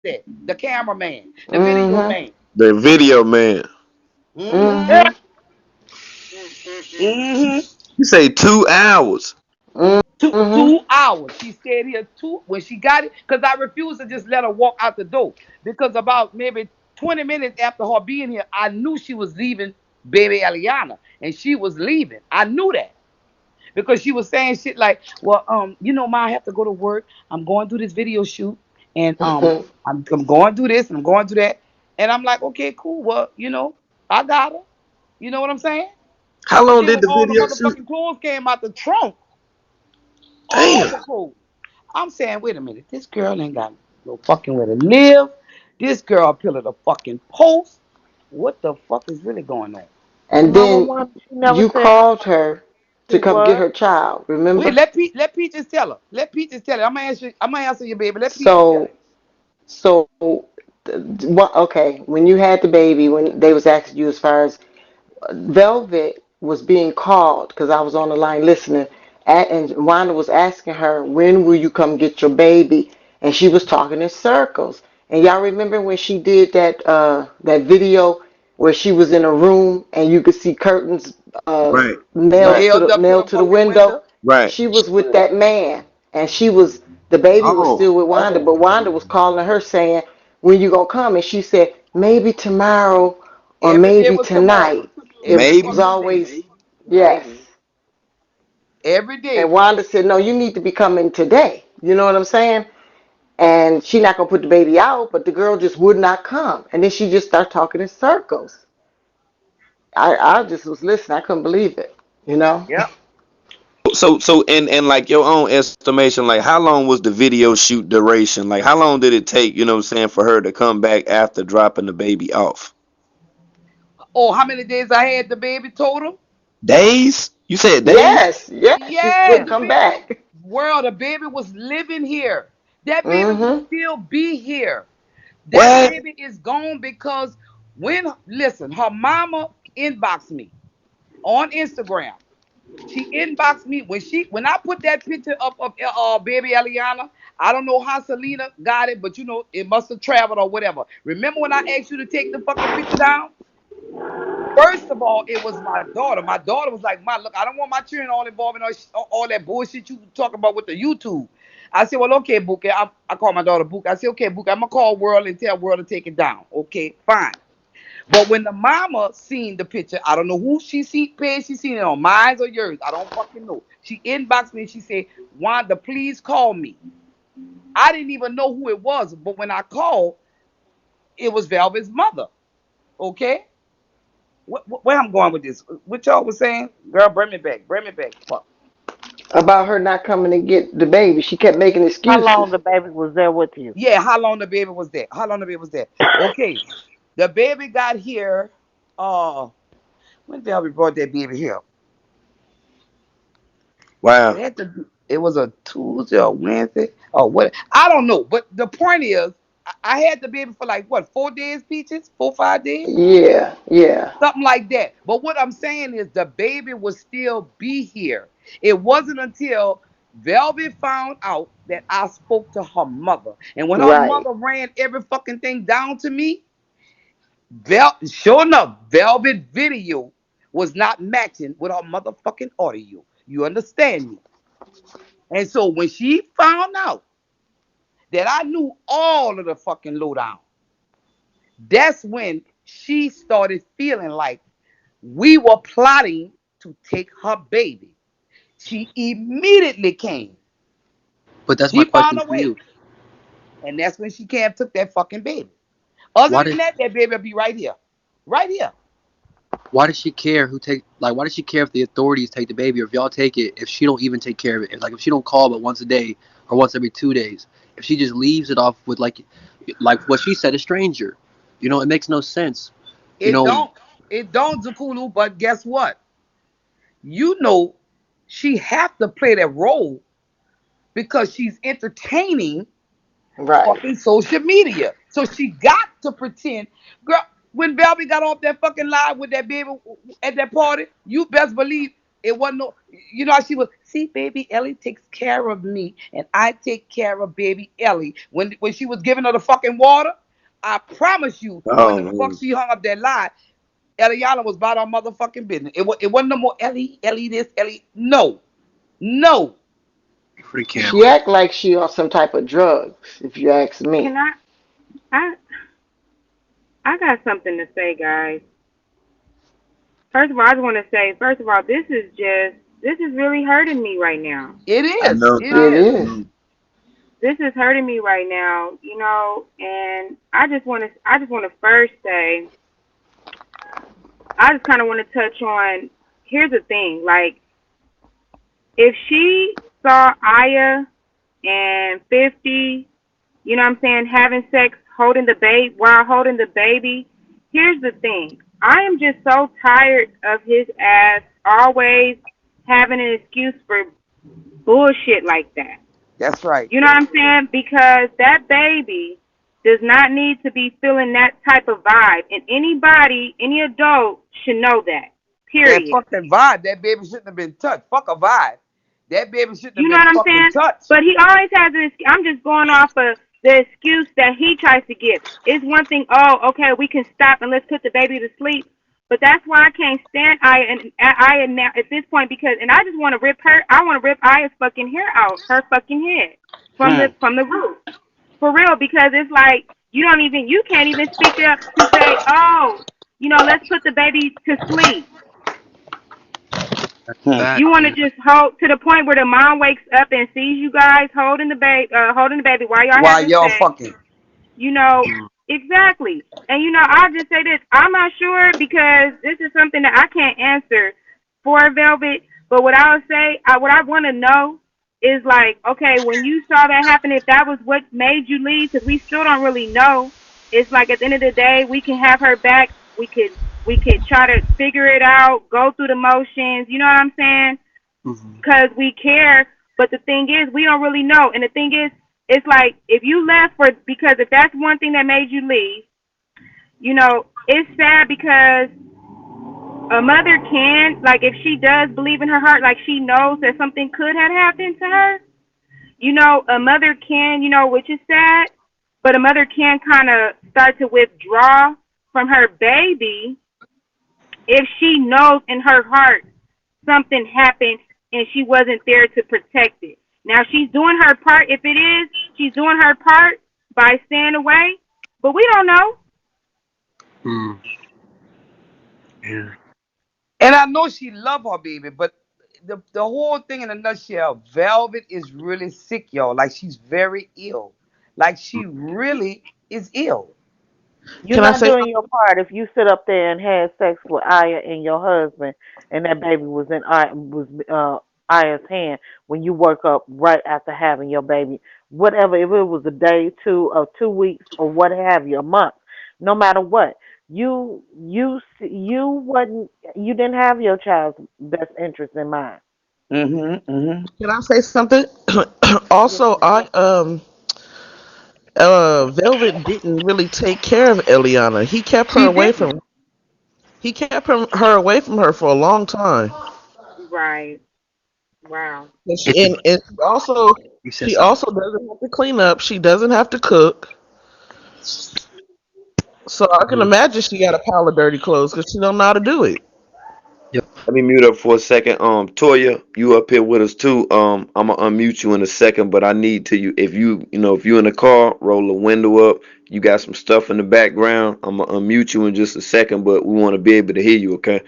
that? The cameraman, the video Mm-hmm. man. The video man. Mm-hmm. Mm-hmm. Mm-hmm. You say 2 hours. Mm-hmm. 2 hours. She stayed here when she got it, because I refused to just let her walk out the door. Because about maybe 20 minutes after her being here, I knew she was leaving baby Eliana. And she was leaving. I knew that. Because she was saying shit like, well, ma, I have to go to work. I'm going through this video shoot, and I'm going through this and I'm going through that. And I'm like, okay, cool. Well, I got her. You know what I'm saying? How And long then did when the all the video shoot? motherfucking clothes came out the trunk, all Damn. the clothes. I'm saying, wait a minute, this girl ain't got no fucking where to live. This girl pillar the fucking post. What the fuck is really going on? And Mama then Wanda, she never you said how called much her to it come get was. her child, Wait, remember? let Peaches tell her. Let Peaches tell her. I'm gonna answer you, baby. Let Peaches tell So, so, okay, when you had the baby, when they was asking you as far as Velvet was being called, because I was on the line listening, and Wanda was asking her, when will you come get your baby? And she was talking in circles. And y'all remember when she did that video where she was in a room and you could see curtains Right. you. Right. Nailed up to nailed the to the fucking window? window. Right. She was with that man, and the baby was Oh. still with Wanda, but Wanda was calling her saying, when you gonna come? And she said, maybe tomorrow or Every day maybe was tomorrow. tonight. It Every was Maybe. fucking day. always yes. Every And day. Wanda said, no, you need to be coming today. You know what I'm saying? And she not gonna put the baby out, but the girl just would not come. And then she just started talking in circles. I just was listening. I couldn't believe it. You know? Yep. So and like your own estimation, like how long was the video shoot duration? Like how long did it take, you know what I'm saying, for her to come back after dropping the baby off? Oh, how many days I had the baby total? Days? You said days? Yes, yes. She Yeah, wouldn't the come baby was back. world. The baby was living here. That baby will Mm-hmm. still be here. That What? baby is gone because listen, her mama inboxed me on Instagram. She inboxed me when I put that picture up of baby Eliana. I don't know how Selena got it, but it must have traveled or whatever. Remember when I asked you to take the fucking picture down? First of all, it was my daughter. My daughter was like, "Ma, look, I don't want my children all involved in all that bullshit you talk about with the YouTube." I said, "Well, okay, Bookie." I call my daughter Bookie. I said, "Okay, Bookie, I'm gonna call World and tell World to take it down." Okay, fine. But when the mama seen the picture, I don't know who she seen it on, mine or yours. I don't fucking know. She inboxed me and she said, "Wanda, please call me." I didn't even know who it was, but when I called, it was Velvet's mother. Okay, where I'm going with this? What y'all was saying? Girl, bring me back. Bring me back. Fuck. About her not coming to get the baby. She kept making How excuses. long the baby was there with you? Yeah, how long the baby was there? How long the baby was there? Okay, the baby got here. Uh, when Velvet brought that baby here? It Wow. had to be, it was a Tuesday or Wednesday or what? I don't know. But the point is, I had the baby for like what, 4 days, Peaches? 4, 5 days? Yeah, yeah. Something like that. But what I'm saying is the baby will still be here. It wasn't until Velvet found out that I spoke to her mother. And when her Right. mother ran every fucking thing down to me, sure enough, Velvet video was not matching with her motherfucking audio. You understand me? And so when she found out that I knew all of the fucking lowdown, that's when she started feeling like we were plotting to take her baby. She immediately came. But that's my She found question a to way. you. And that's when she came and took that fucking baby. Other Why than does that baby will be right here. Right here. why does she care who take like why does she care if the authorities take the baby or if y'all take it if she don't even take care of it? If she don't call but once a day or once every 2 days. If she just leaves it off with like what she said, a stranger. It makes no sense. You It know, don't. It don't, Zakulu, but guess what? You know she have to play that role because she's entertaining Right. fucking social media. So she got to pretend. Girl, when Velvet got off that fucking live with that baby at that party, you best believe. It wasn't no, you know how she was. See, baby Ellie takes care of me, and I take care of baby Ellie. When she was giving her the fucking water, I promise you, when Oh the fuck man. she hung up that lie, Eliana was about her motherfucking business. It wasn't no more Ellie this, Ellie. No, no. For the She camera. act like she on some type of drugs, if you ask Can me. I I got something to say, guys. First of all, I just want to say, first of all, this is really hurting me right now. It I is. know. It It is. is. Mm. This is hurting me right now, and I just want to first say, I just kind of want to touch on. Here's the thing, like if she saw Aya and 50, you know what I'm saying, having sex, holding the baby while holding the baby. Here's the thing. I am just so tired of his ass always having an excuse for bullshit like that. That's right. You know what I'm saying? Because that baby does not need to be feeling that type of vibe. And anybody, any adult should know that. That Period. fucking vibe. That baby shouldn't have been touched. Fuck a vibe. That baby shouldn't have You know been what I'm fucking saying? touched. But he always has this. I'm just going off of the excuse that he tries to give. It's one thing. Oh, okay, we can stop and let's put the baby to sleep. But that's why I can't stand Aya now at this point because, and I just want to rip her. I want to rip Aya's fucking hair out, her fucking head Hmm. from the roof, for real. Because it's like you can't even speak up to say, oh, let's put the baby to sleep. That's a Hmm. fact, You want to man. just hold to the point where the mom wakes up and sees you guys holding the baby while y'all Why having y'all sex. fucking? You know Mm. exactly. And I'll just say this: I'm not sure because this is something that I can't answer for Velvet. But what I would say, what I want to know is like, okay, when you saw that happen, if that was what made you leave, because we still don't really know. It's like at the end of the day, we can have her back. We could try to figure it out, go through the motions. You know what I'm saying? Hmm. Because we care. But the thing is, we don't really know. And the thing is, it's like if you left because if that's one thing that made you leave, it's sad because a mother can, like, if she does believe in her heart, like she knows that something could have happened to her, a mother can, which is sad, but a mother can kind of start to withdraw from her baby if she knows in her heart something happened and she wasn't there to protect it. Now she's doing her part. If it is, she's doing her part by staying away, but we don't know. Mm. Yeah. And I know she love her baby, but the whole thing in a nutshell, Velvet is really sick, y'all. Like she's very ill. Like she really is ill. You're Can I not say doing your part if you sit up there and had sex with Aya and your husband, and that baby Aya's hand when you woke up right after having your baby. Whatever, if it was a day, 2 weeks, or what have you, a month, no matter what, you didn't have your child's best interest in mind. Mm-hmm. can I say something? Yes, Also, ma'am. I Velvet didn't really take care of Eliana. She didn't. He kept her away from her for a long time. Right. Wow. And You said she something. also doesn't have to clean up. She doesn't have to cook. So I can Mm. imagine she got a pile of dirty clothes because she don't know how to do it. Yep. Let me mute up for a second. Toya, you up here with us too. I'm gonna unmute you in a second, but I need to you if you in the car, roll the window up. You got some stuff in the background. I'm gonna unmute you in just a second, but we want to be able to hear you. Okay?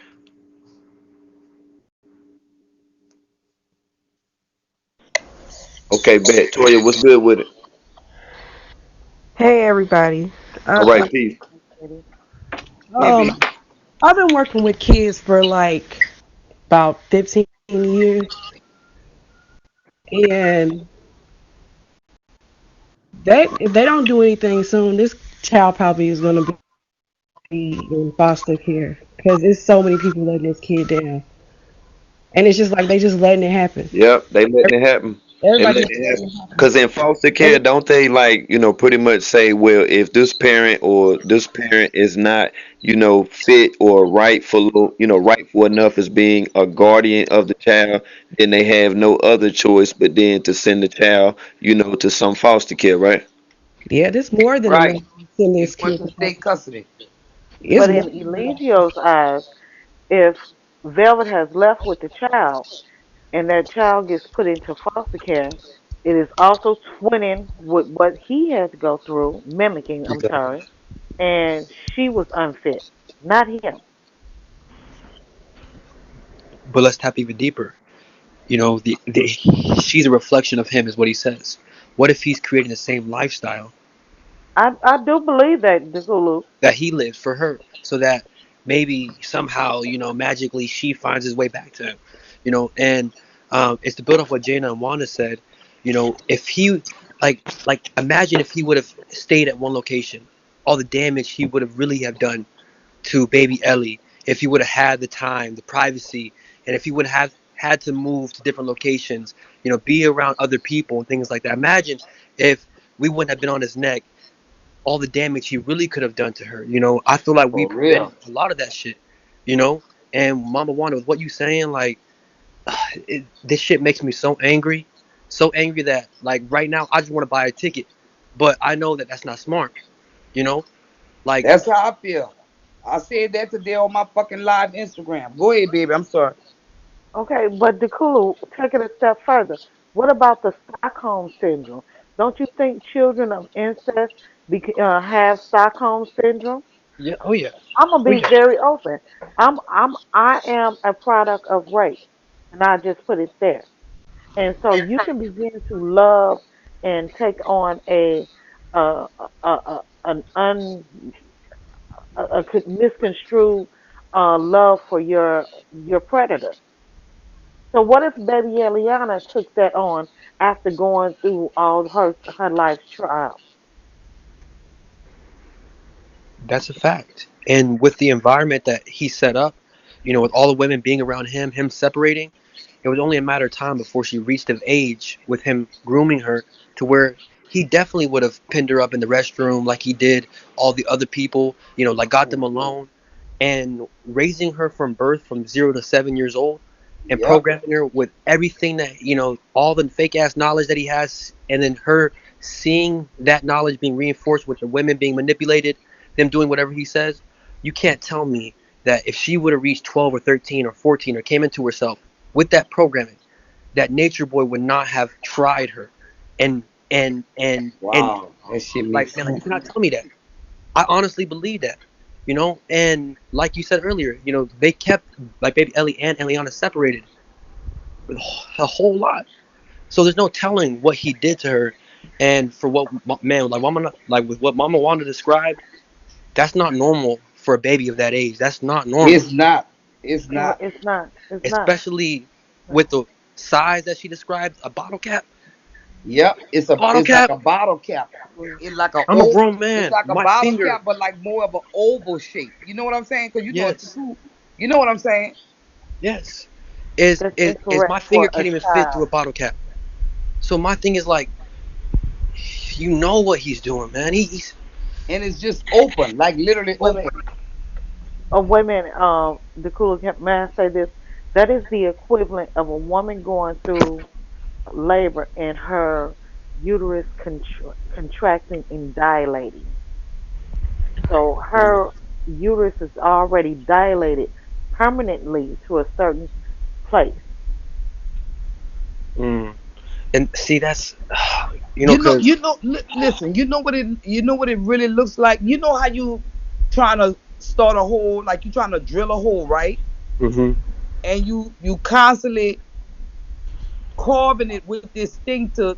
Okay, bet. Toya, what's good with it? Hey everybody. All Um, right, peace. Hey, um, baby. I've been working with kids for like about 15 years, and if they don't do anything soon, this child probably is gonna be in foster care because there's so many people letting this kid down, and it's just like they just letting it happen. Yep, they letting it happen. And Everybody let has me to ask, see it happen. because in foster care, Every, don't they like, pretty much say, well, if this parent or this parent is not, fit or rightful, rightful enough as being a guardian of the child, then they have no other choice but then to send the child, to some foster care, right? yeah, there's more than Right. enough to send You this put kid in to state foster care. custody. It's But more in than enough. Eligio's eyes, if Velvet has left with the child and that child gets put into foster care, it is also twinning with what he had to go through, mimicking, I'm Exactly. sorry, and she was unfit, not him. But let's tap even deeper. She's a reflection of him, is what he says. What if he's creating the same lifestyle I do believe that, Degulu. that he lives for her, so that maybe somehow, magically she finds his way back to him, and it's to build off what Jana and Wanda said. If he, imagine if he would have stayed at one location, all the damage he would have really have done to baby Ellie, if he would have had the time, the privacy, and if he would have had to move to different locations, be around other people and things like that. Imagine if we wouldn't have been on his neck, all the damage he really could have done to her. I feel like we For prevented real. a lot of that shit. You know, and Mama Wanda, with what you saying, like, this shit makes me so angry that like right now I just want to buy a ticket, but I know that that's not smart. You know, like That's how I feel. I said that today on my fucking live Instagram. Go ahead, baby. I'm sorry. Okay, but Degulu, take it a step further. What about the Stockholm syndrome? Don't you think children of incest have Stockholm syndrome? yeah, oh yeah, I'm gonna oh be yeah. very open. I am a product of rape, and I just put it there. And so you can begin to love and take on an misconstrued love for your predator. So what if baby Eliana took that on after going through all her life's trials? That's a fact. And with the environment that he set up, with all the women being around him separating, it was only a matter of time before she reached of age with him grooming her to where he definitely would have pinned her up in the restroom like he did all the other people, like got them alone and raising her from birth from 0 to 7 years old and Yep. programming her with everything that, all the fake ass knowledge that he has, and then her seeing that knowledge being reinforced with the women being manipulated, them doing whatever he says. You can't tell me that if she would have reached 12 or 13 or 14 or came into herself with that programming, that Nature Boy would not have tried her. And Wow. That shit like, makes man, like, you sense. cannot tell me that. I honestly believe that. And like you said earlier, they kept like baby Ellie and Eliana separated with a whole lot. So there's no telling what he did to her, and for what man, like Mama, like with what Mama Wanda described, that's not normal for a baby of that age. That's not normal, It's not. It's not. It's not. It's not. especially with the size that she described. A bottle cap, Yep. bottle It's like cap. a bottle cap. It's like a I'm a old. grown It's man. like a My bottle finger, cap, but like more of an oval shape. You know what I'm saying? Cause yes, you know what I'm saying? yes, is That's is is incorrect my for finger a can't even fit through child. a bottle cap. So my thing is like, you know what he's doing, man. He's And it's just open, like literally Wait a minute. open. Oh, wait a minute. The cooler may I say this? That is the equivalent of a woman going through labor and her uterus contracting and dilating. So her uterus is already dilated permanently to a certain place. mm. And see that's You because know. Listen. You know what it really looks like. You know how you trying to start a hole, like you trying to drill a hole, right? hmm And you constantly carving it with this thing to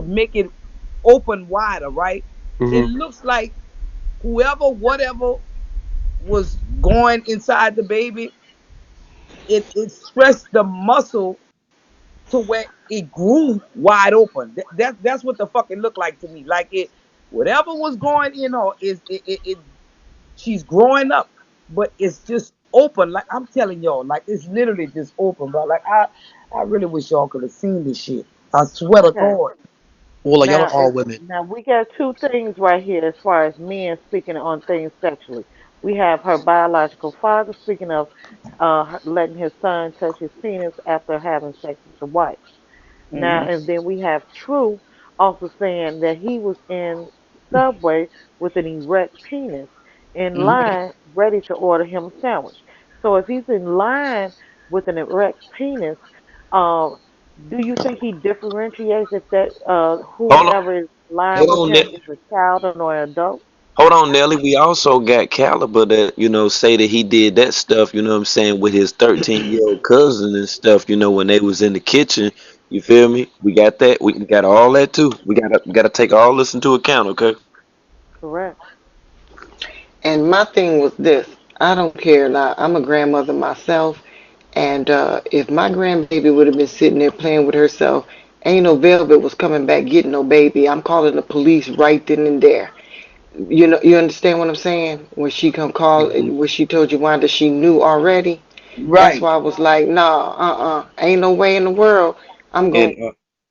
make it open wider, right? It hmm looks like whoever, whatever was going inside the baby, it stressed the muscle to where it grew wide open. That's what the fuck it looked like to me. Like it, whatever was going in her is she's growing up, but it's just open. Like I'm telling y'all, like it's literally just open, bro. Like I really wish y'all could have seen this shit. I swear to Okay. God. Well, like y'all are Now, all women. now we got two things right here as far as men speaking on things sexually. We have her biological father speaking of letting his son touch his penis after having sex with the wife. Now, Hmm. and then we have True also saying that he was in Subway with an erect penis in Hmm. line, ready to order him a sandwich. So if he's in line with an erect penis, um, do you think he differentiates if that Hold on, whomever is in line hold with on, him Nelly. is a child or an adult? Hold on, Nelly. We also got Caliber that, say that he did that stuff, you know what I'm saying, with his 13-year-old cousin and stuff, when they was in the kitchen. You feel me? We got that. We got all that too. We gotta take all this into account, okay? Correct. And my thing was this: I don't care. Now, I'm a grandmother myself, and if my grandbaby would have been sitting there playing with herself, ain't no Velvet was coming back getting no baby. I'm calling the police right then and there. You understand what I'm saying? When she come call, Mhm. when she told you Wanda, she knew already. That's Right. why I was like, nah, ain't no way in the world I'm And going.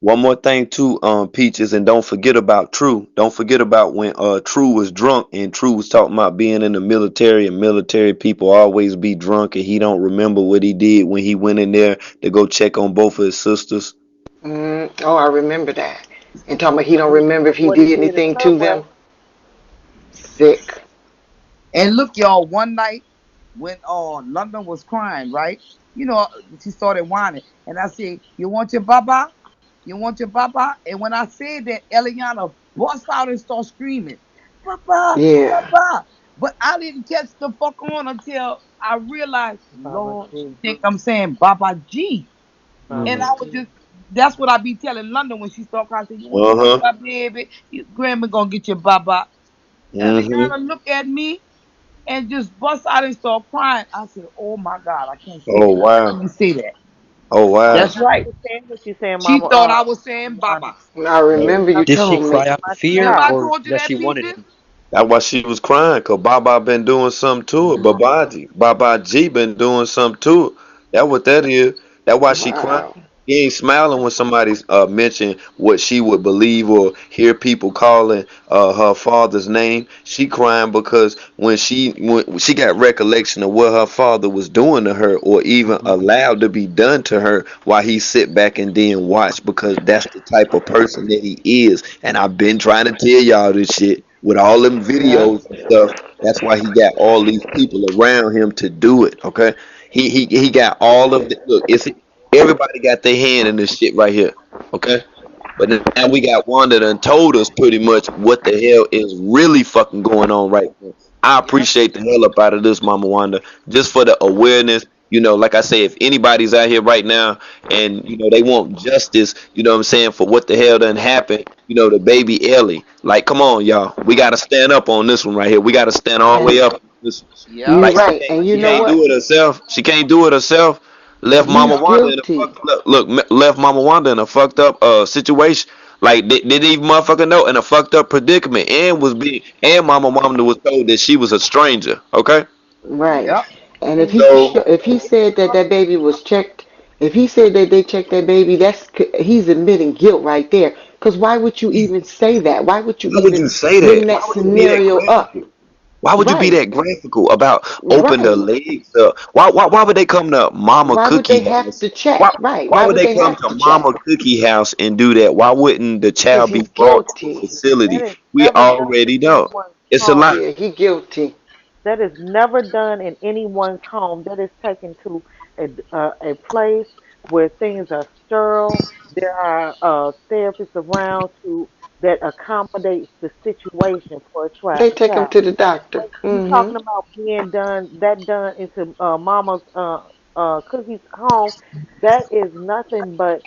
one more thing too, Peaches, and don't forget about True. Don't forget about when True was drunk and True was talking about being in the military, and military people always be drunk and he don't remember what he did when he went in there to go check on both of his sisters. Oh, I remember that. And talking about he don't What he remember if he what he did did in anything to Subway? them. Sick. And look, y'all, one night when London was crying, right? You know, she started whining. And I said, "You want your baba? You want your baba?" And when I said that, Eliana bust out and start screaming, "Baba, Yeah. baba." But I didn't catch the fuck on until I realized, Baba Lord, she G. think I'm saying Baba G. And Baba Hmm. I was G. just, that's what I be telling London when she start crying. I say, "You want your Uh-huh. baba, baby? Grandma gonna get your baba." Hmm. Eliana looked at me and just bust out and start crying. I said, "Oh my God, I can't say Oh that. I wow. can't say that." Oh wow. That's right. Understand what you're saying, She Mama. thought I was saying Mama Wanda. Baba. I remember you Did she told cry me. out in My fear Remember I child. or told you that she that, wanted Peaches? him? That's why she was crying, cause Baba been doing something to her. Babaji, Baba G been doing something to her. That what that is. That's why she crying. Wow. He ain't smiling when somebody's mention what she would believe or hear people calling her father's name. She crying because when she got recollection of what her father was doing to her, or even allowed to be done to her, while he sit back and then watch, because that's the type of person that he is. And I've been trying to tell y'all this shit with all them Yeah. videos and stuff. That's why he got all these people around him to do it. Okay, he got all of the look. It's everybody got their hand in this shit right here. Okay. But now we got one that done told us pretty much what the hell is really fucking going on right now. I Yep. appreciate the hell up out of this, Mama Wanda, just for the awareness. Like I say, if anybody's out here right now and they want justice, what I'm saying, for what the hell done happened, the baby Ellie. Like, come on, y'all. We gotta stand up on this one right here. We gotta stand all the way And up. This, Yep. you like, right. And you she know can't what? do it herself. She can't do it herself. Left Mama He's Wanda in a guilty. fucked left Mama Wanda in a fucked up situation. Like, didn't even motherfucker know, in a fucked up predicament, and Mama Wanda was told that she was a stranger. Okay, Right. Yep. And And so if he said that that baby was checked, if he said that they checked that baby, he's admitting guilt right there. Because why would you even say that? Why would you why would even you say that? bring Why that would you be that scenario up? graphic? Why would you be Right. that graphical about open the Right. legs up? Why would they come to Mama Why would they Cookie have House? to check? Why Right. why Why would would they they come have to to check? Mama Cookie House and do that? Why wouldn't the Because child be he's brought to a guilty. that facility? is We never done in already know. anyone's It's a lie. home. Yeah, he guilty. That is never done in anyone's home. That is taken to a place where things are sterile. There are therapists around to that accommodates the situation for a They take him child. to the doctor. But you Hmm. talking about being done into Mama's Cookie's home? That is nothing but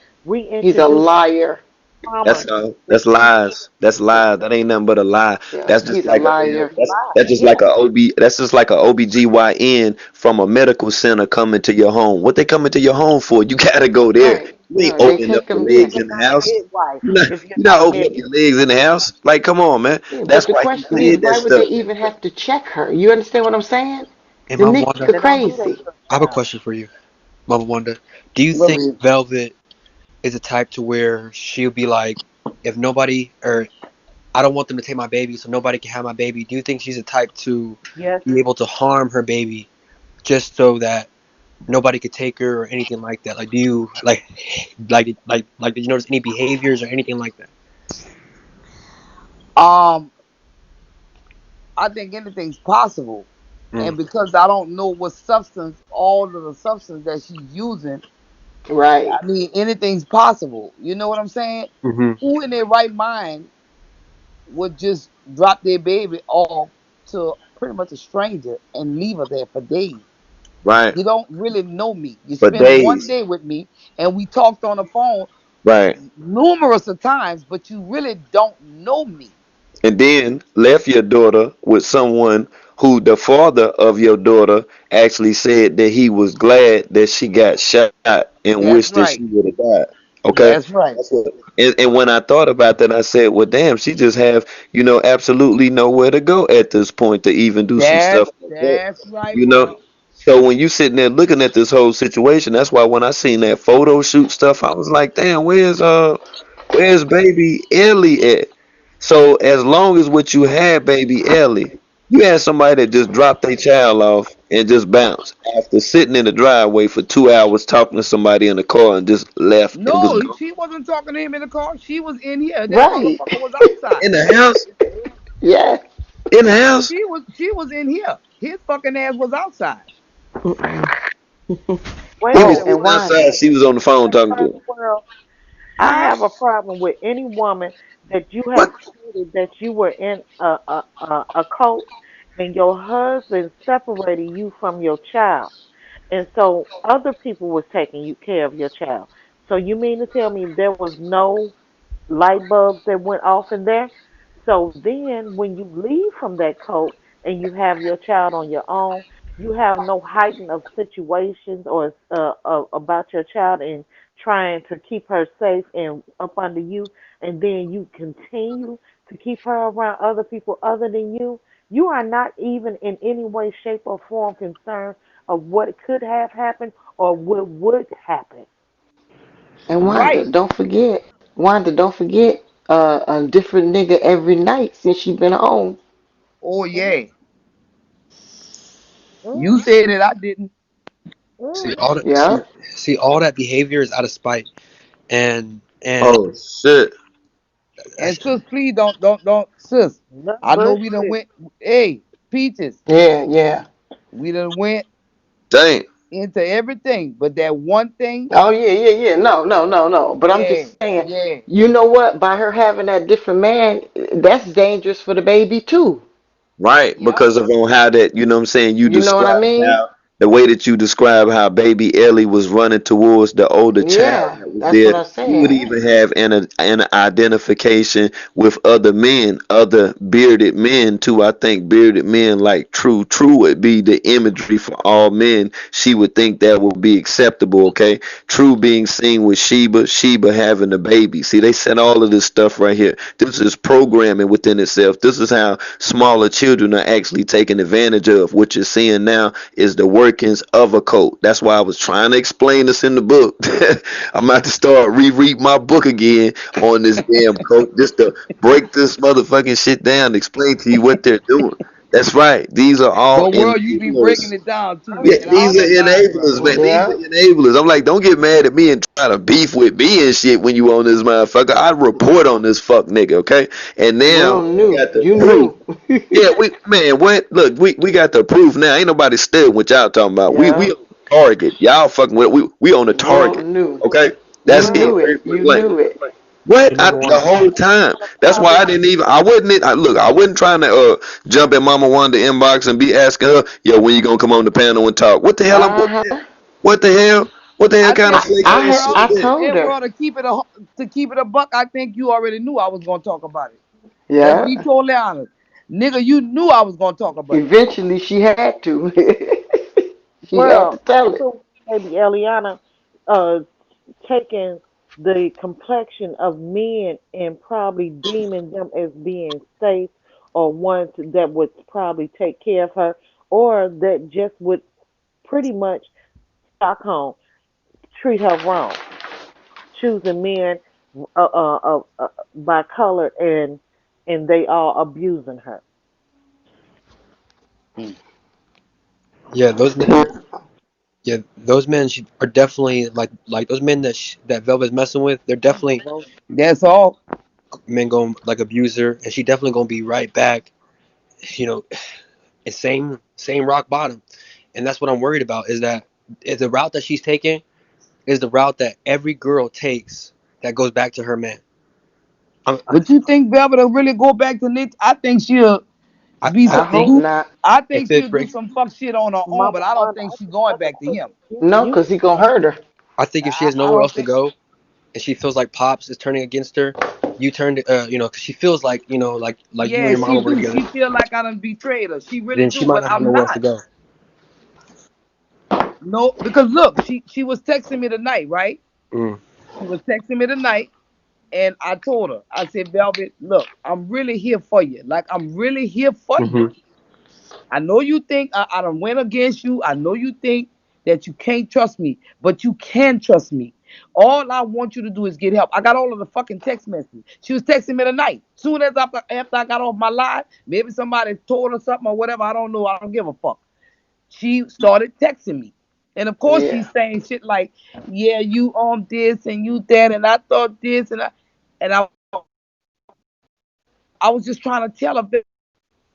He's a reintroducing liar. trauma That's within lies. That's the lies. That ain't nothing but a lie. Yeah, That's just he's a like a liar. that's just yeah. like a OB. That's just like a OBGYN from a medical center coming to your home. What they coming to your home for? You gotta go there. Right. You ain't No, they opening up take your him. Yeah, legs you're in the not a house. midwife You're not if you're you're not not a opening up midwife. your legs in the house. Like, come on, man. Yeah, but That's the why he question is, did that why would they stuff. even have to check her? You understand what I'm saying? And The Mama nigga Wanda, They don't do that crazy. to a I have a child. question for you, Mama Wanda. Do you What think we- Velvet is the type to where she'll be like, if nobody or I don't want them to take my baby, so nobody can have my baby. Do you think she's the type to Yes. be able to harm her baby just so that nobody could take her or anything like that? Like, do you like? Did you notice any behaviors or anything like that? Um, I think anything's possible. Mm. And because I don't know what substance, all of the substance that she's using, Right. I mean, anything's possible. You know what I'm saying? Hmm. Who in their right mind would just drop their baby off to pretty much a stranger and leave her there for days? Right. You don't really know me. You For spend one days. day with me and we talked on the phone Right. numerous of times, but you really don't know me. And then left your daughter with someone who the father of your daughter actually said that he was glad that she got shot and That's wished that she right. would have died. Okay. That's right. That's what, and when I thought about that, I said, well, damn, she just have, absolutely nowhere to go at this point to even do some stuff like that. That's right, You know? bro. So when you sitting there looking at this whole situation, that's why when I seen that photo shoot stuff, I was like, damn, where's baby Ellie at? So as long as what you had, baby Ellie, you had somebody that just dropped their child off and just bounced after sitting in the driveway for 2 hours talking to somebody in the car and just left and was No, gone. she wasn't talking to him in the car. She was in here. That Right. motherfucker was outside. In the house, Yeah. in the house. She was in here. His fucking ass was outside. Wait a He Oh, minute. was and sitting What outside. Wanda. She was on the phone talking to him. world? I Huh? have a problem with any woman that you have What? stated that you were in a cult and your husband separated you from your child, and so other people was taking you care of your child. So you mean to tell me there was no light bulbs that went off in there? So then, when you leave from that cult and you have your child on your own, you have no heighten of situations or about your child and trying to keep her safe and up under you, and then you continue to keep her around other people other than you. You are not even in any way, shape, or form concerned of what could have happened or what would happen. And Right. Wanda, don't forget, a different nigga every night since she been home. Oh Mm, yeah. mm, You said it. I didn't. See mm. all that. Yeah. See all that behavior is out of spite, and Oh shit. And sis, please don't sis. Nothing I know but we done shit. went. Hey, Peaches. Yeah, yeah. We done went Dang. into everything, but that one thing. Oh yeah, yeah, yeah. No, no, no, no. But I'm Yeah. just saying, Yeah. you know what? By her having that different man, that's dangerous for the baby too. Right, Yep. because of on how that, what I'm saying, you You know what I described mean? how the way that you describe how baby Ellie was running towards the older child Yeah, that was that's there. what I'm You would saying. even have an identification with other men, other bearded men too. I think bearded men like True would be the imagery for all men. She would think that would be acceptable, okay? True being seen with Sheba having a baby. See, they said all of this stuff right here. This is programming within itself. This is how smaller children are actually taken advantage of. What you're seeing now is the workings of a cult. That's why I was trying to explain this in the book. I'm about to start reread my book again on this damn cult just to break this motherfucking shit down, explain to you what they're doing. That's right. These are all But world, you be breaking enablers. it down too, Yeah, man. I these are don't mind, bro. enablers, man. These are Yeah. enablers. I'm like, don't get mad at me and try to beef with me and shit when you on this motherfucker. I report on this fuck nigga, okay? And now Will we knew. got the You proof. knew. Yeah, what? Look, we got the proof now. Ain't nobody studying what y'all talking about. We Yeah. on target. Y'all fucking with we on the Will target. knew. Okay? You That's Well, it. knew Very it. point You blank. knew it. What? you number The one. whole time. That's why I didn't even. I wasn't. Look, I wasn't trying to jump in Mama Wanda inbox and be asking her, yo, when you gonna come on the panel and talk? What the hell? Uh-huh. What the hell? What the hell I kind of think, fake hey, ass shit world, I is that? told hey, her. world, to keep it a buck. I think you already knew I was gonna talk about it. Let's be Yeah. totally honest, nigga. You knew I was gonna talk about it. Eventually she had to. She had to well, tell it. also, maybe Eliana, uh, taking the complexion of men and probably deeming them as being safe or ones that would probably take care of her or that just would pretty much Stockholm treat her wrong. choosing men by color, and they are abusing her. Yeah, those men. Yeah, those men are definitely like those men that Velvet's messing with. They're definitely That's all. men going like abuser, and she definitely gonna be right back. You know, and same rock bottom, and that's what I'm worried about. Is the route that she's taking is the route that every girl takes that goes back to her man. But you think Velvet will really go back to Nick? I think she'll be I I some hope think do. not. I think if it she'll do breaks, some fuck shit on her own, Mama but I don't Wanda, think she's going back to him. No, you because he gonna hurt her. I think if she has I nowhere don't else to think. go, and she feels like Pops is turning against her, you turned, because she feels like like you and Yeah, your mama she were do. together, She feel like I done betrayed her. She really then do, she might but not have I'm nowhere else to not. go. No, because look, she was texting me tonight, right? Mm, She was texting me tonight, and I told her, I said, Velvet, look, I'm really here for you. Like I'm really here for you. hmm I know you think I done went against you. I know you think that you can't trust me, but you can trust me. All I want you to do is get help. I got all of the fucking text messages. She was texting me tonight. Soon as after I got off my live, maybe somebody told her something or whatever. I don't know. I don't give a fuck. She started texting me. And of course Yeah. she's saying shit like, yeah, you on this and you that, and I thought this and I was just trying to tell her,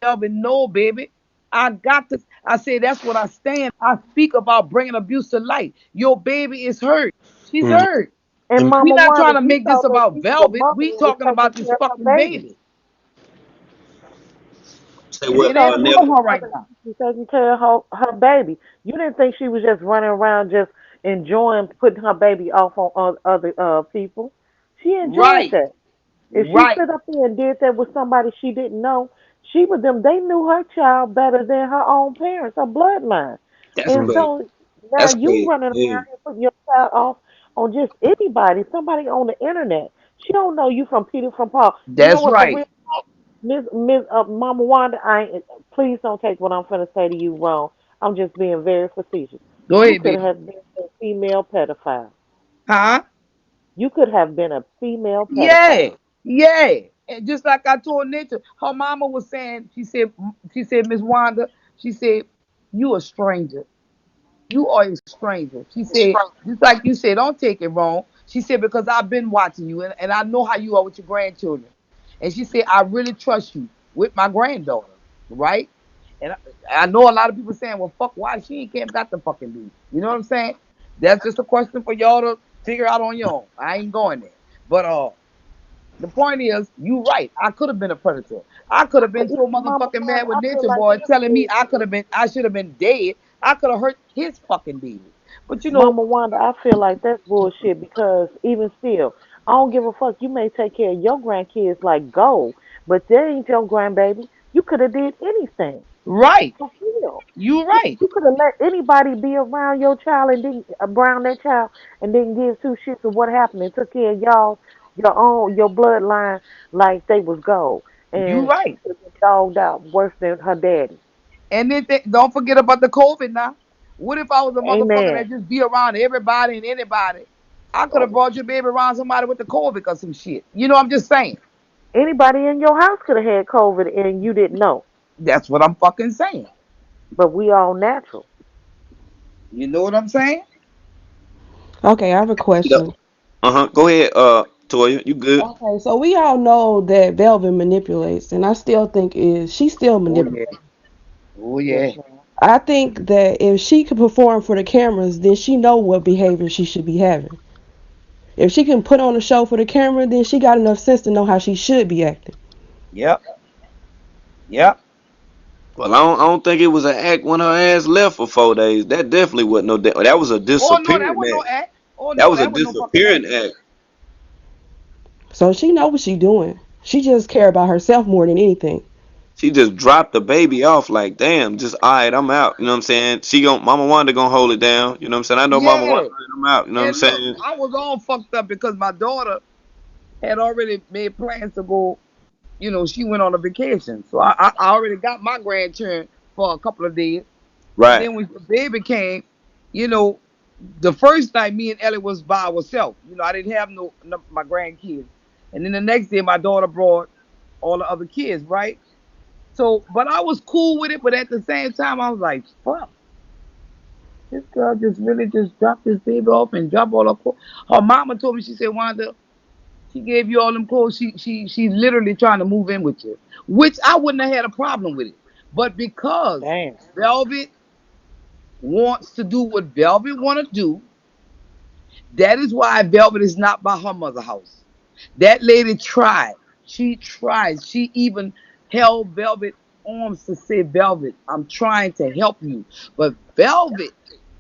Velvet, no, baby. I got this. I say that's what I stand. I speak about bringing abuse to light. Your baby is hurt. She's mm. hurt. And And We're Mama not trying Wanda, to you make this thought that about she was a Velvet. mother We and was talking taking about this care of her fucking baby. baby. Say You what, It thought ain't that Nell? about she was her right mother now. and she was taking care of her baby. You didn't think she was just running around just enjoying putting her baby off on other people. She enjoyed Right. that. If she Right. stood up there and did that with somebody she didn't know, she with them, they knew her child better than her own parents, her bloodline. That's And mm. crazy. so now That's you crazy. running Yeah. around here putting your child off on just anybody, somebody on the internet. She don't know you from Peter from Paul. You know That's what? For right. real, Miss Mama Wanda, please don't take what I'm finna say to you wrong. I'm just being very facetious. Go You ahead, could baby. have been a female pedophile. Huh? You could have been a female Yeah. pedophile. Yeah. And just like I told Nature, her mama was saying, she said, Miss Wanda, she said, you a stranger. You are a stranger. She said, just like you said, don't take it wrong. She said, because I've been watching you and I know how you are with your grandchildren. And she said, I really trust you with my granddaughter, right? And I know a lot of people saying, well, fuck, why she ain't came got the fucking baby? You know what I'm saying? That's just a question for y'all to figure out on your own. I ain't going there. But the point is, you right. I could have been a predator. I could have been so Mama motherfucking mad Wanda, with I feel Nature like Boy that's telling me bullshit. I should have been dead. I could have hurt his fucking baby. But Mama Wanda, I feel like that's bullshit because even still, I don't give a fuck. You may take care of your grandkids like gold, but they ain't your grandbaby. You could have did anything right. for real. You You, right. you could have let anybody be around your child and didn't around that child and didn't give two shits of what happened and took care of your bloodline like they was gold. You And she right. could have been dogged out worse than her daddy. And then don't forget about the COVID now. What if I was a motherfucker Amen. that just be around everybody and anybody? I could have brought your baby around somebody with the COVID or some shit. You know, I'm just saying. Anybody in your house could have had COVID and you didn't know. That's what I'm fucking saying. But we all natural. You know what I'm saying? Okay, I have a question. Uh-huh. Go ahead, Toya. You good? Okay, so we all know that Velvet manipulates, and I still think is she still Oh yeah. manipulates. Oh Yes, yeah. ma'am. I think that if she could perform for the cameras, then she know what behavior she should be having. If she can put on a show for the camera, then she got enough sense to know how she should be acting. Yep. Yep. Well, I don't think it was an act when her ass left for 4 days. That definitely wasn't no. That was a Oh no, that disappearing was no act. act. Oh That no, was a that was no fucking act. disappearing act. So she know what she doing. She just care about herself more than anything. She just dropped the baby off like, damn, just all right, I'm out. You know what I'm saying? Mama Wanda gonna hold it down. You know what I'm saying? I know Mama Wanda, Yeah. I'm out. You know what I'm And look, saying? I was all fucked up because my daughter had already made plans to go. She went on a vacation, so I already got my grandchildren for a couple of days. And Right. then when the baby came, you know, the first night, me and Ellie was by ourselves. I didn't have no my grandkids, and then the next day, my daughter brought all the other kids, right? So, but I was cool with it. But at the same time, I was like, fuck, this girl just really just dropped this baby off and dropped all her clothes. Her mama told me, she said, Wanda, she gave you all them clothes. She's literally trying to move in with you, which I wouldn't have had a problem with it. But because Damn. Velvet wants to do what Velvet want to do, that is why Velvet is not by her mother's house. That lady tried. She tried. She even held Velvet arms to say, Velvet, I'm trying to help you. But Velvet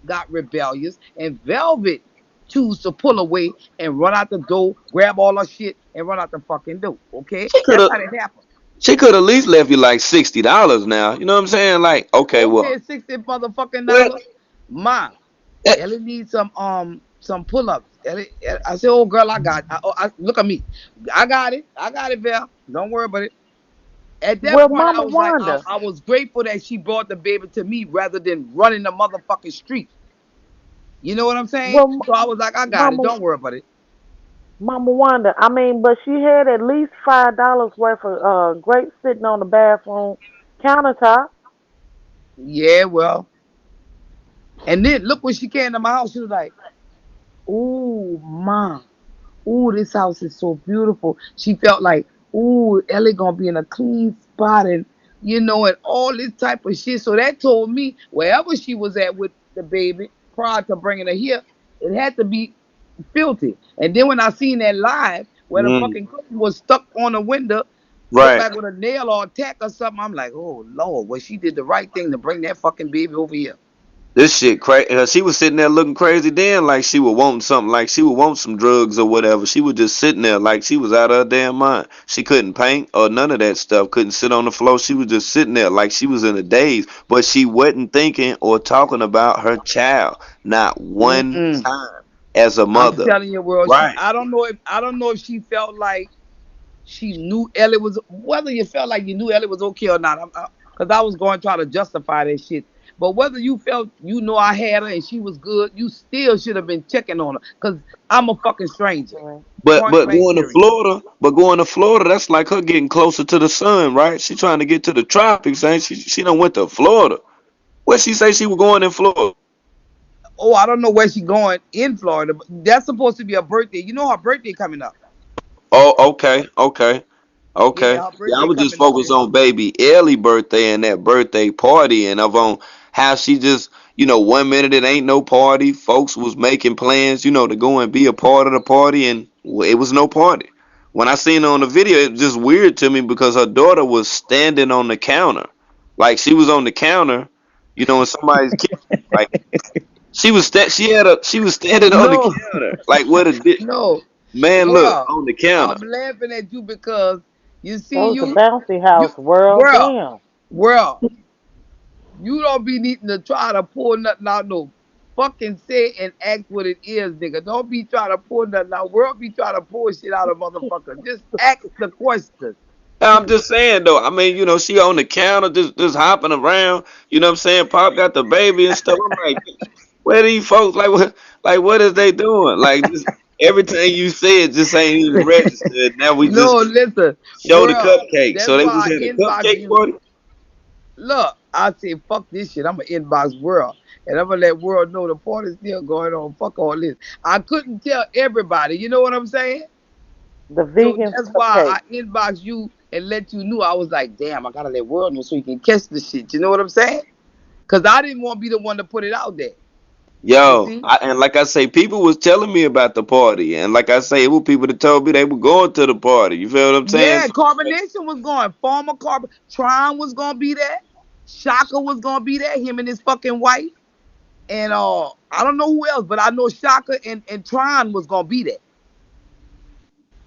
got rebellious, and Velvet choose to pull away and run out the door, grab all her shit, and run out the fucking door. Okay? She could That's have. how that happened. She could at least left you like $60 now. You know what I'm saying? Like, okay, well, Okay, 60 motherfucking well, dollars. Ma, eh, Ellie needs some pull-ups. I said, oh girl, I got. Look at me, I got it, Val. Don't worry about it. At that Well, point, I Mama was like, Wanda, I was grateful that she brought the baby to me rather than running the motherfucking street. You know what I'm saying? well, So I was like, I got it. Mama, Don't worry about it. Mama Wanda. I mean, but she had at least $5 worth of grapes sitting on the bathroom countertop. Yeah, well, and then look when she came to my house. She was like, "Ooh, ma, ooh, this house is so beautiful." She felt like, "Ooh, Ellie gonna be in a clean spot," and and all this type of shit. So that told me wherever she was at with the baby prior to bringing her here, it had to be filthy. And then when I seen that live where the mm, fucking cookie was stuck on the window, looked right. like with a nail or a tack or something, I'm like, oh Lord, well she did the right thing to bring that fucking baby over here. This shit crazy. She was sitting there looking crazy then, like she would want something, like she would want some drugs or whatever. She was just sitting there like she was out of her damn mind. She couldn't paint or none of that stuff. Couldn't sit on the floor. She was just sitting there like she was in a daze. But she wasn't thinking or talking about her child, not one Mm-mm. time as a I'm mother. telling you, world. Right. I don't know if she felt like she knew Ellie was, whether you felt like you knew Ellie was okay or not. Because I was going to try to justify that shit. But whether you felt I had her and she was good, you still should have been checking on her. Because I'm a fucking stranger. Right. But Point but blank going to period. Florida, that's like her getting closer to the sun, right? She trying to get to the tropics, ain't she done went to Florida. What she say she was going in Florida? Oh, I don't know where she going in Florida, but that's supposed to be her birthday. You know her birthday coming up. Oh, okay, okay, okay. Yeah, her Yeah, I birthday was just coming up. focused on baby Ellie birthday and that birthday party, and of on how she just, 1 minute it ain't no party. Folks was making plans, to go and be a part of the party, and it was no party. When I seen her on the video, it was just weird to me because her daughter was standing on the counter, like she was on the counter, in somebody's kitchen. Like she was standing on the No, counter, like what a no, man look world. on the counter. I'm laughing at you because you That see was the you bouncy you house world. world Damn. world. You don't be needing to try to pull nothing out. No, fucking say and act what it is, nigga. Don't be trying to pull nothing out. World be trying to pull shit out of motherfucker. Just ask the question. I'm just saying though. I mean, she on the counter just hopping around. You know what I'm saying? Pop got the baby and stuff. I'm like, where these folks what is they doing? Like just everything you said just ain't even registered. Now we just No, listen, show the world. cupcake. That's So they just why I had a inbox cupcake you. party. Look, I say fuck this shit. I'm gonna inbox world, and I'm gonna let world know the party's still going on. Fuck all this. I couldn't tell everybody. You know what I'm saying? The So vegan that's why cupcake. I inbox you and let you know. I was like, damn, I gotta let world know so he can catch the shit. You know what I'm saying? Cause I didn't want to be the one to put it out there. You Yo, see? and like I say, people was telling me about the party, and like I say, it was people that told me they were going to the party. You feel what I'm saying? Yeah, Carbonation was going. Former Carbon Tron was gonna be there. Shaka was gonna be there. Him and his fucking wife. And I don't know who else, but I know Shaka and Tron was gonna be there.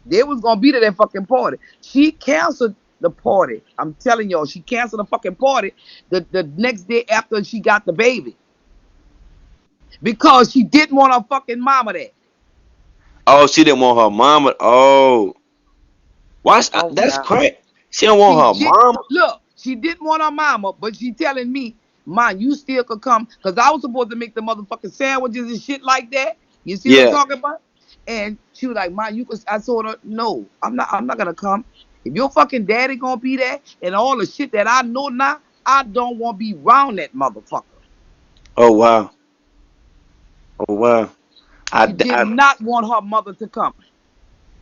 They was gonna be to that fucking party. She canceled the party. I'm telling y'all, she canceled the fucking party the next day after she got the baby because she didn't want her fucking mama there. Oh, she didn't want her mama. Oh, why? Oh That's God. crazy. She don't She want her did mama. look. She didn't want her mama, but she telling me Man, you still could come, because I was supposed to make the motherfucking sandwiches and shit like that. You see what I'm Yeah. talking about? And she was like, man, you could. I told her, no, I'm not gonna come. If your fucking daddy gonna be there and all the shit that I know now, I don't want to be around that motherfucker. Oh wow. Oh wow. She did not want her mother to come.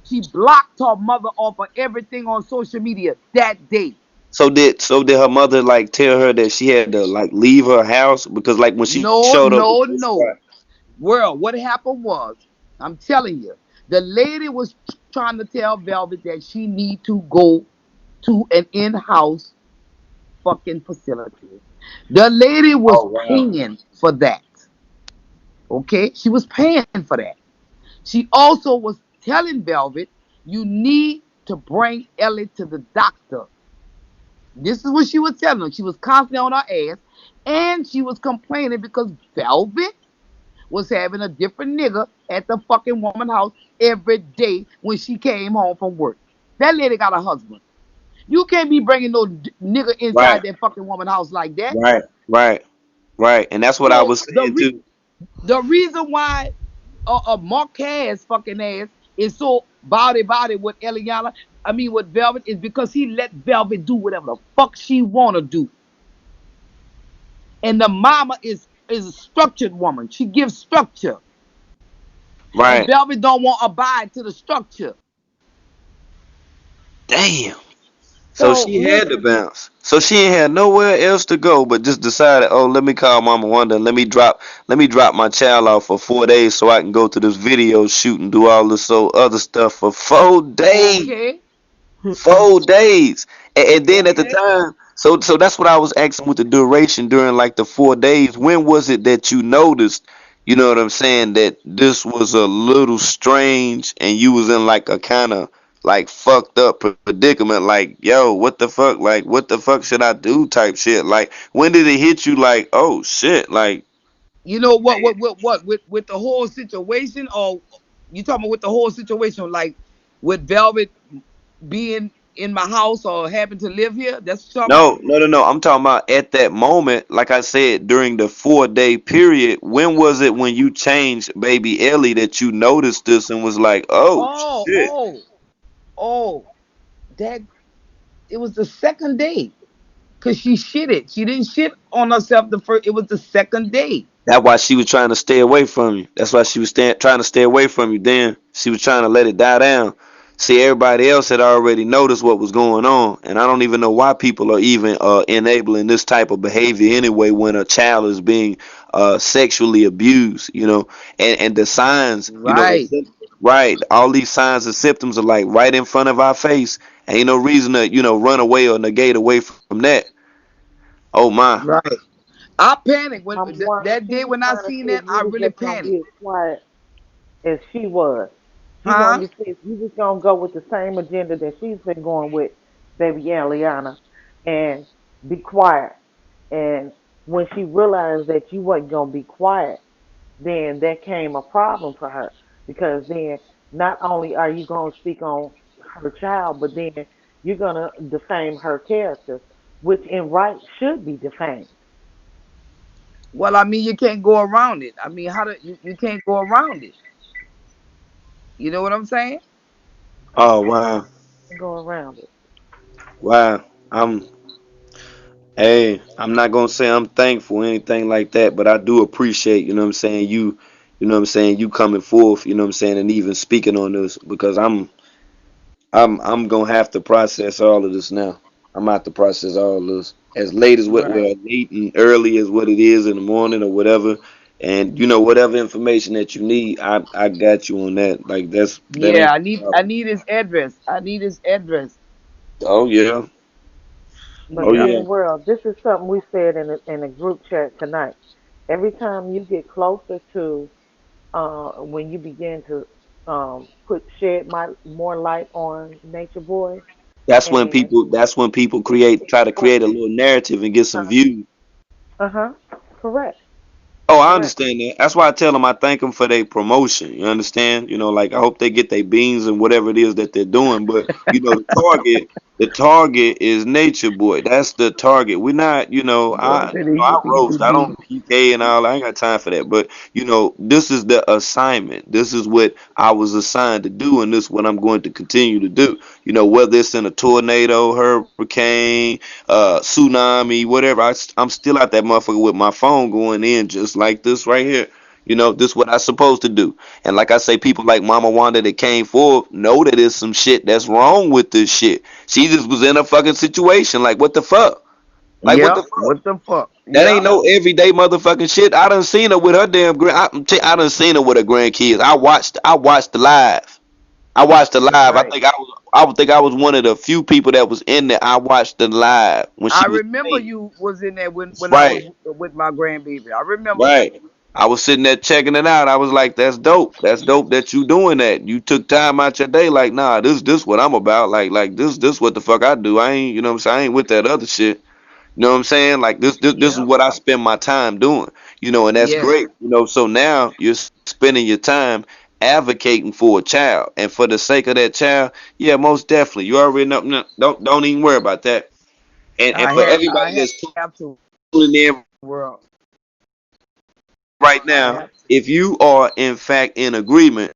She blocked her mother off of everything on social media that day. So did her mother like tell her that she had to like leave her house because like when she No, showed up the no, first no. time. Well, what happened was, I'm telling you, the lady was trying to tell Velvet that she need to go to an in-house fucking facility. The lady was Oh wow. paying for that. Okay? She was paying for that. She also was telling Velvet, you need to bring Ellie to the doctor. This is what she was telling her. She was constantly on her ass. And she was complaining because Velvet was having a different nigga at the fucking woman house every day when she came home from work. That lady got a husband. You can't be bringing no nigga Right. inside that fucking woman house like that. Right. Right. Right. And that's what I So was saying too. the reason why Marquez fucking ass is so body with Eliana, I mean with Velvet, is because he let Velvet do whatever the fuck she wanna do. And the mama is a structured woman. She gives structure. And Right. Velvet don't want to abide to the structure. Damn. So So she had to listen, bounce. So she ain't had nowhere else to go, but just decided, oh, let me call Mama Wanda. Let me drop my child off for 4 days so I can go to this video shoot and do all this so other stuff for 4 days. Okay? 4 days. And then at the Okay? time, so that's what I was asking with the duration during like the 4 days. When was it that you noticed, you know what I'm saying, that this was a little strange and you was in like a kind of like fucked up predicament, like, yo, what the fuck? Like, what the fuck should I do type shit? Like, when did it hit you like, oh shit, like, You know what with the whole situation, or you talking about with the whole situation, like with Velvet being in my house or having to live here? That's what you're talking about? no, no, no, no. I'm talking about at that moment, like I said, during the 4 day period. When was it when you changed baby Ellie that you noticed this and was like, oh Oh, shit? oh, oh, that it was the second day. Cause she shit it. She didn't shit on herself the first. It was the second day. That's why she was trying to stay away from you. That's why she was trying to stay away from you. Then she was trying to let it die down. See, everybody else had already noticed what was going on, and I don't even know why people are even enabling this type of behavior anyway. When a child is being sexually abused, and the signs, Right, right, all these signs and symptoms are like right in front of our face. Ain't no reason to run away or negate away from that. Oh my, right. I panicked when I'm wondering, that she day was when I trying to seen see if that. you I was really just gonna panicked. be as quiet as she was. She Huh? wanted to see if you was gonna go with the same agenda that she's been going with, baby Aliana, and be quiet. And when she realized that you wasn't gonna be quiet, then that came a problem for her because then not only are you gonna speak on her child, but then you're gonna defame her character, which in right should be defamed. Well, I mean, you can't go around it. I mean, how do you can't go around it? You know what I'm saying? oh wow, Go around it. wow. Hey, I'm not gonna say I'm thankful or anything like that, but I do appreciate, you know what I'm saying, you know what I'm saying, you coming forth, you know what I'm saying, and even speaking on this because I'm gonna have to process all of this now. I'm gonna have to process all of this. As late as what Right. well, late and early as what it is in the morning or whatever. And whatever information that you need, I got you on that. Like that Yeah, ain't I a need I problem. need his address. I need his address. Oh yeah. But Oh young yeah. world, this is something we said in a group chat tonight. Every time you get closer to when you begin to put shed more light on Nature Boy, and That's when people it try to what create a little narrative and get some views. uh-huh, correct, Oh, I correct. understand that. That's why I tell them I thank them for their promotion. You understand? Like I hope they get their beans and whatever it is that they're doing. But the target. The target is Nature Boy. That's the target. We're not, Boy said he I think roast. too I deep. don't PK and all. I ain't got time for that. But this is the assignment. This is what I was assigned to do, and this is what I'm going to continue to do. Whether it's in a tornado, hurricane, tsunami, whatever. I'm still out that motherfucker with my phone going in just like this right here. This is what I supposed to do. And like I say, people like Mama Wanda that came forward know that there's some shit that's wrong with this shit. She just was in a fucking situation. Like, what the fuck? Like, what the Yep. fuck? What the fuck? That ain't Yep. no everyday motherfucking shit. I done seen her with her damn I done seen her with her grandkids. I watched the live. I watched the That's live. I right. think I was one of the few people that was in there. I watched the live when I she was remember playing. you was in there when I was Right. with my grandbaby. I remember that. Right. I was sitting there checking it out. I was like, "That's dope. That's dope that you doing that. You took time out your day. Like, nah, this what I'm about. Like this what the fuck I do. I ain't, what I'm saying. I ain't with that other shit. You know what I'm saying? Like this is Yep. what I spend my time doing. And that's Yes. great. So now you're spending your time advocating for a child, and for the sake of that child, yeah, most definitely. You already know. No, don't even worry about that. And for I everybody have that's to tuning in world. right I now, have to. if you are in fact in agreement,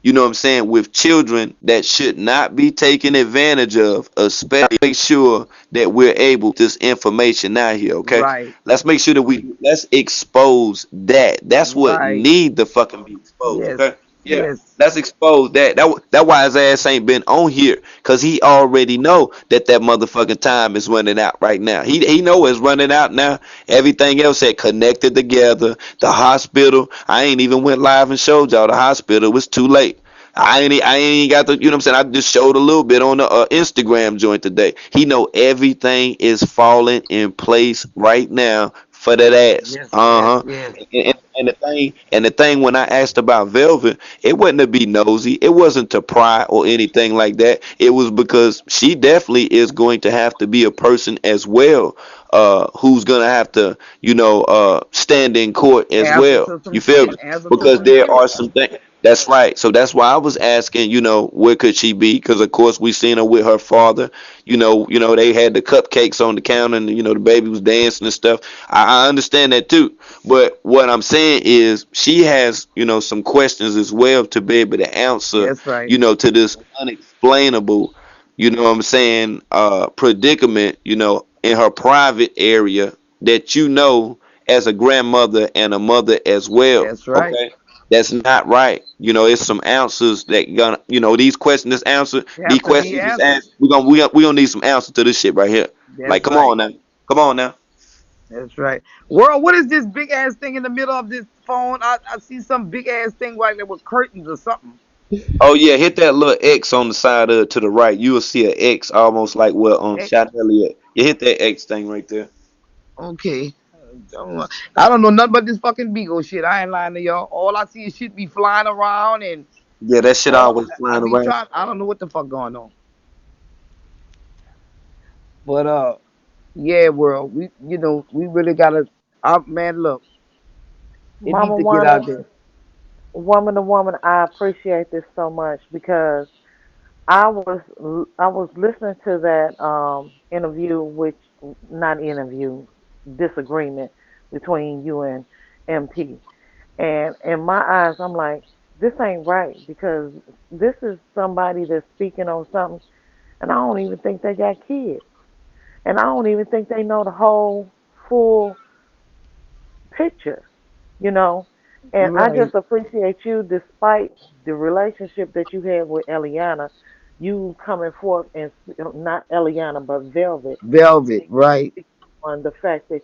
what I'm saying, with children that should not be taken advantage of, especially make sure that we're able to this information out here, okay? Right. Let's make sure that let's expose that. That's what Right. need to fucking be exposed, Yes. okay? Yeah. Yes. Let's expose that. That why his ass ain't been on here, cause he already know that motherfucking time is running out right now. He know it's running out now. Everything else had connected together. The hospital. I ain't even went live and showed y'all the hospital. It was too late. I ain't got the, what I'm saying. I just showed a little bit on the Instagram joint today. He know everything is falling in place right now for that ass. Yes. Uh Yes. huh. Yes. And the thing when I asked about Velvet, it wasn't to be nosy. It wasn't to pry or anything like that. It was because she definitely is going to have to be a person as well, who's gonna have to, stand in court as Answer well. to some You feel me? shit. Answer to Because some there shit. are some things. That's right. So that's why I was asking, where could she be? Because of course we seen her with her father. They had the cupcakes on the counter, and the baby was dancing and stuff. I understand that too. But what I'm saying is she has, some questions as well to be able to answer, That's right. to this unexplainable, what I'm saying, predicament, in her private area that as a grandmother and a mother as well. That's right. Okay. That's not right. It's some answers that gonna, these questions, this answer, They these have to be questions is answered. asked. We gonna need some answers to this shit right here. Like, That's come right. on now, come on now. That's right. World, what is this big ass thing in the middle of this phone? I see some big ass thing right there with curtains or something. Oh yeah, hit that little X on the side of to the right. You will see an X almost like where Hey, Shot Elliott. You hit that X thing right there. okay. I don't know nothing but this fucking Beagle shit. I ain't lying to y'all. All I see is shit be flying around and Yeah, that shit all always I flying be around. trying. I don't know what the fuck going on. But yeah, world. We really gotta. Man, look, it needs Mama to get out Wanda, there. woman to woman, I appreciate this so much because I was listening to that interview, which not interview, disagreement between you and MP, and in my eyes, I'm like, this ain't right because this is somebody that's speaking on something, and I don't even think they got kids, and I don't even think they know the whole full picture, you know. And I Right. just appreciate you, despite the relationship that you had with Eliana, you coming forth and not Eliana but Velvet, Velvet. speak, Right. speak on the fact that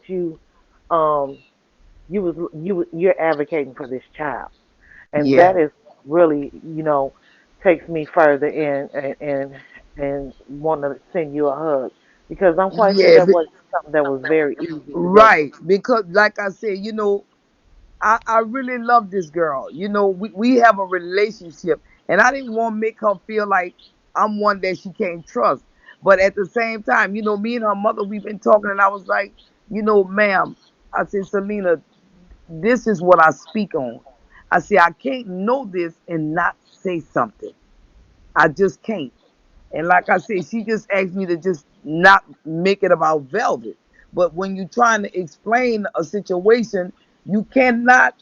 um you're advocating for this child, and Yeah. that is really takes me further in and want to send you a hug because I'm quite sure Yeah. that wasn't something that was very easy to go Right. Because like I said, I really love this girl. We have a relationship, and I didn't want to make her feel like I'm one that she can't trust. But at the same time, me and her mother, we've been talking, and I was like, ma'am, I said, Selena, this is what I speak on. I said, I can't know this and not say something. I just can't. And like I said, she just asked me to just not make it about Velvet. But when you're trying to explain a situation, you cannot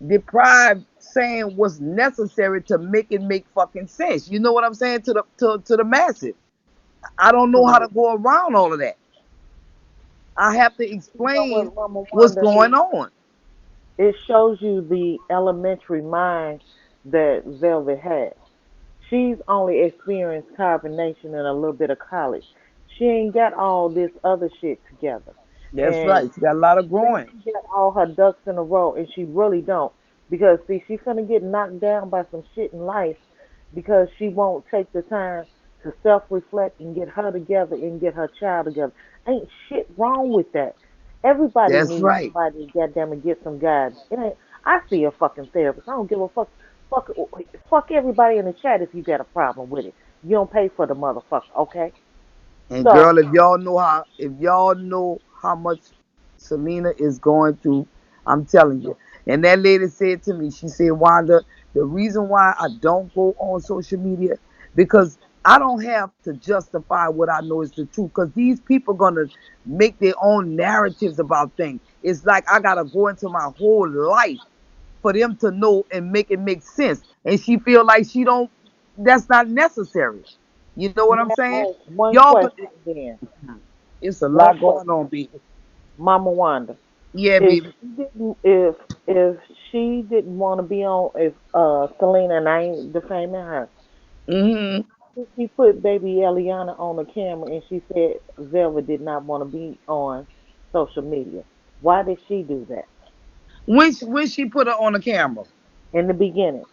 deprive saying what's necessary to make it make fucking sense. You know what I'm saying to the masses. I don't know how to Correct. go around all of that. I have to You know explain what, Mama what's Wanda? going on. It shows you the elementary mind that Velvet has. She's only experienced carbonation and a little bit of college. She ain't got all this other shit together. That's And right. She got a lot of she think growing. she got all her ducks in a row, and she really don't. Because see, she's gonna get knocked down by some shit in life because she won't take the time to self-reflect and get her together and get her child together. Ain't shit wrong with that. Everybody That's needs right. somebody to goddamn and get some guidance. It ain't. I see a fucking therapist. I don't give a fuck. Fuck, fuck everybody in the chat if you got a problem with it. You don't pay for the motherfucker, okay? And So, girl, if y'all know how much Selena is going through, I'm telling you. And that lady said to me, she said, Wanda, the reason why I don't go on social media, because I don't have to justify what I know is the truth. Because these people gonna make their own narratives about things. It's like I gotta go into my whole life for them to know and make it make sense. And she feel like she don't, that's not necessary. You know what may I'm saying? I ask one Y'all could, question then? it's a One lot going question. on, baby. Mama Wanda. Yeah, If baby. she didn't, if she didn't want to be on, if Selena, and I ain't defaming her, Hmm. if she put baby Eliana on the camera and she said Velvet did not want to be on social media, why did she do that When she put her on the camera. in the beginning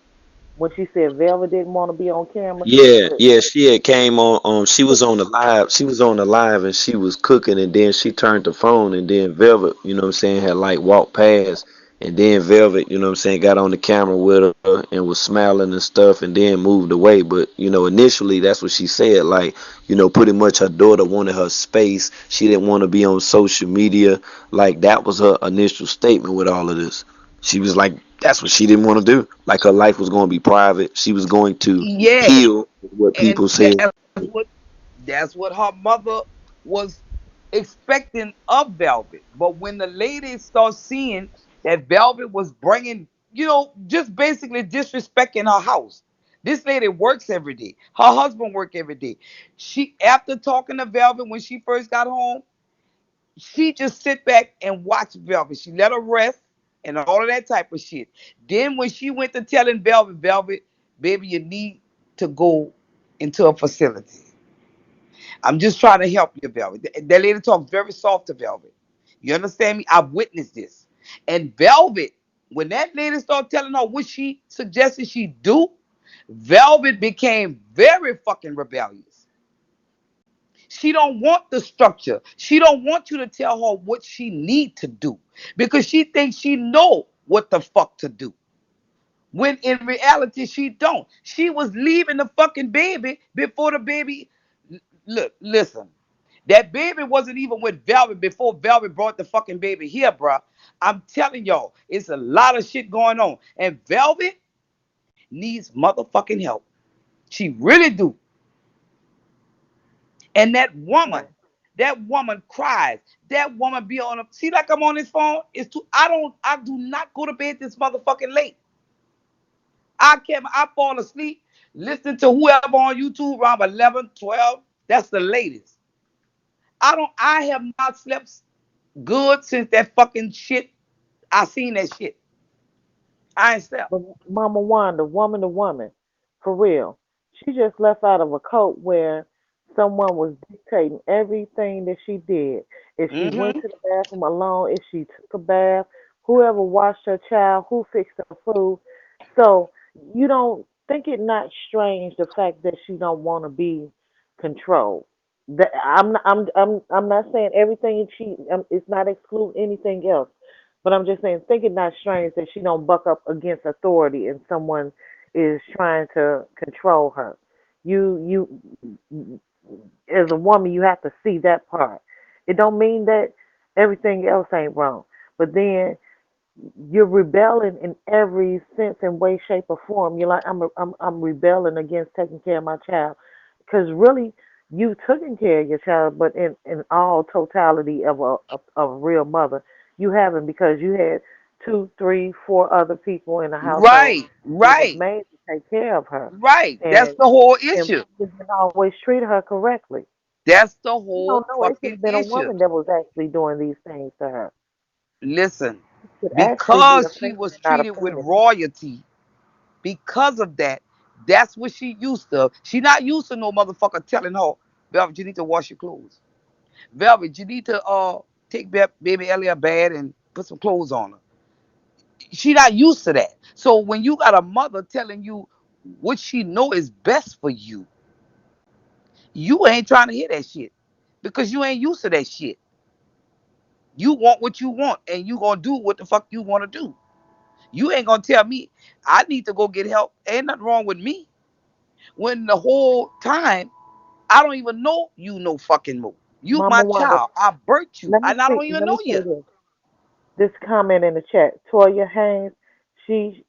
when she said Velvet didn't want to be on camera? Yeah, But yeah, she had came on. She was on the live. She was on the live, and she was cooking, and then she turned the phone, and then Velvet, you know what I'm saying, had like walked past, and then Velvet, you know what I'm saying, got on the camera with her and was smiling and stuff, and then moved away. But initially, that's what she said. Like, pretty much her daughter wanted her space. She didn't want to be on social media. Like that was her initial statement with all of this. She was like, that's what she didn't want to do. Like her life was going to be private. She was going to Yes. heal what And people said. that's what her mother was expecting of Velvet. But when the ladies start seeing that Velvet was bringing, just basically disrespecting her house. This lady works every day. Her husband work every day. She, after talking to Velvet when she first got home, she just sit back and watch Velvet. She let her rest and all of that type of shit. Then when she went to telling Velvet, Velvet, baby, you need to go into a facility. I'm just trying to help you, Velvet. That lady talks very soft to Velvet. You understand me? I've witnessed this. And Velvet, when that lady started telling her what she suggested she do, Velvet became very fucking rebellious. She don't want the structure. She don't want you to tell her what she need to do because she thinks she know what the fuck to do. When in reality she don't. She was leaving the fucking baby before the baby. Look, listen. That baby wasn't even with Velvet before Velvet brought the fucking baby here, bruh. I'm telling y'all, it's a lot of shit going on. And Velvet needs motherfucking help. She really do. And that woman cries. That woman be on a see like I'm on his phone. It's too I do not go to bed this motherfucking late. I fall asleep listening to whoever on YouTube around 11, 12. That's the latest. I have not slept good since that fucking shit. I seen that shit. I ain't slept. But Mama Wanda, woman to woman, for real, she just left out of a cult where someone was dictating everything that she did. If she went Mm-hmm. to the bathroom alone, if she took a bath, whoever washed her child, who fixed her food. So you don't think it not strange the fact that she don't want to be controlled. That I'm not saying everything she it's not exclude anything else. But I'm just saying, think it not strange that she don't buck up against authority and someone is trying to control her. You, as a woman, you have to see that part. It don't mean that everything else ain't wrong, but then you're rebelling in every sense and way, shape, or form. You're like, I'm rebelling against taking care of my child. because really you taking care of your child, but in all totality of a real mother, you haven't, because you had two, three, four other people in the household Right, that was right, made to take care of her, right. That's and the whole and issue. didn't always treat her correctly. That's the You don't whole know, it could fucking have been a issue. woman that was actually doing these things to her. Listen, It could actually be a because she finger was and not a treated with penis. royalty, because of that, that's what she used to. She not used to no motherfucker telling her, Velvet, you need to wash your clothes. Velvet, you need to take baby Ellie a bath and put some clothes on her. She not used to that. So when you got a mother telling you what she know is best for you ain't trying to hear that shit because you ain't used to that shit. You want what you want, and you gonna do what the fuck you want to do. You ain't gonna tell me I need to go get help. Ain't nothing wrong with me. When the whole time I don't even know you no fucking more. You Mama my Wanda, child. I birthed you, let me and I see. don't even Let me know say you. this comment in the chat. Toya Haynes, she